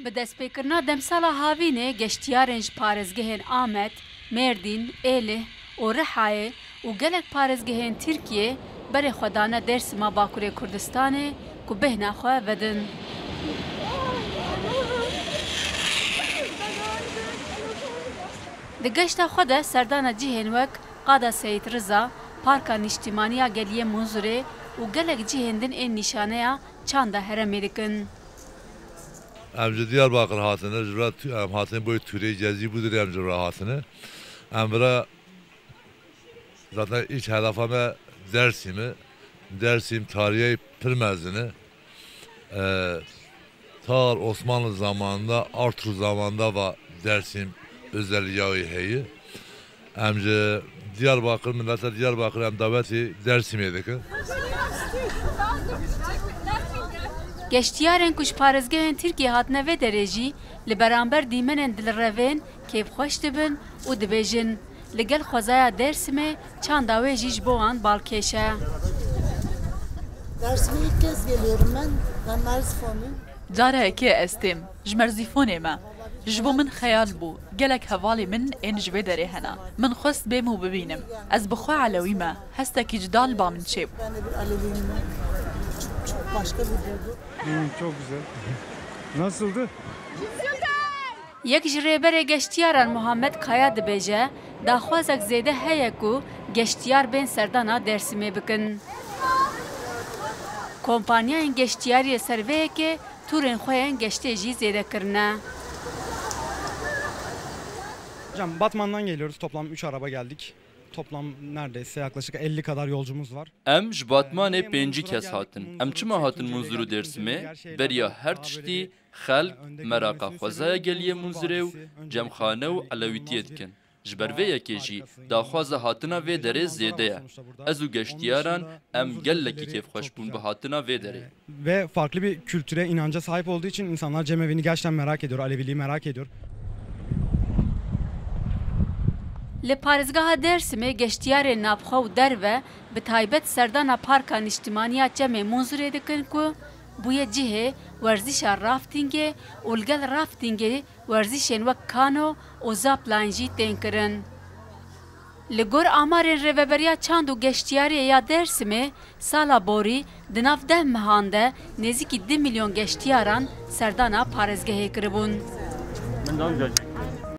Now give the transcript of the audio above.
Bi destpêkirina demsala havînê geştiyarên ji parêzgehên Amed, Mêrdîn, Êlih û Rihayê û gelek parêzgehên Tirkiyê berê xwe dane Dêrsimê Bakurê Kurdistanê ku bêhna xwe vedin. Di geşta xwe de serdana cihên wek Qada Seyid Riza, Parka Niştimaniya Geliyê Munzurê û gelek cihên din ên nîşaneya çanda herêmê dikin. Em ji Diyarbakır hatine, em hatine boyu Türkiye cezî budur em ji rahatine. Em vira zaten ilk hedefime Dersim'i, Dersim tarihi Pırmezini, ta Osmanlı zamanında, Artur zamanında ve Dersim özelliği heyi. Em ji Diyarbakır, millete Diyarbakır em daveti Dersim'e dikin. Geştiyarên ku ji parêzgehên Tirkiye hatine vê derê jî li beramber dîmenên dilrevên kêfxweş dibin û dibêjin. Li gel xwezaya Dêrsimê çanda wê jî ji bo wan balkêş e. Dersim'e ilk kez geliyorum ben. Ben Merzifonluyum. Carekê ez têm ji Merzifonê me. Ji bo min xeyal bû gelek hevalê min ên ji vê derê hene. Min xwest bêm û bibînim. Ez bi xwe Alewî me hestekî cida ba min çêbû. Ben de bir Aleviyim. Çok başka bir duygu. Çok güzel. Nasıldı? Yek ji rêberê geştiyaran Muhammed Kaya dibêje, daxwazek zêde heye ku geştiyar bên serdana Dêrsimê bikin. Kompanyayên geştiyariyê serveyekê turên xwe yên geştê jî zêdekirine. Hocam Batman'dan geliyoruz. Toplam 3 araba geldik. Toplam neredeyse yaklaşık 50 kadar yolcumuz var. Em ji Batmanê 5 kes hatin. Em çima hatin Munzur û Dêrsimê? Beriya her tiştî xelk meraka xwezaya Geliyê Munzurê û cemxane û Elewîtiyê dikin. Ji ber vê yekê jî daxwaza hatina vê derê zêde ye. Ez û geştiyaran em gelekî kêfxweş bûn bi hatina vê derê. Ve farklı bir kültüre, inanca sahip olduğu için insanlar Cemevi'ni gerçekten merak ediyor. Aleviliği merak ediyor. Li parêzgeha Dêrsimê geştiyarên navxwe û derve bi taybet serdana Parka Niştimaniya Cemê Munzurê dikin ku bûye cihê werzîşa raftingê û li gel raftingê werzîşên wek kano û zapline jî tên kirin. Li gor amarên Rêveberiya Çand û Geştiyariye ya Dêrsimê sala borî di nav 10 mehan de nêzîkî 2 milyon geştiyaran serdana parêzgehê kiribûn.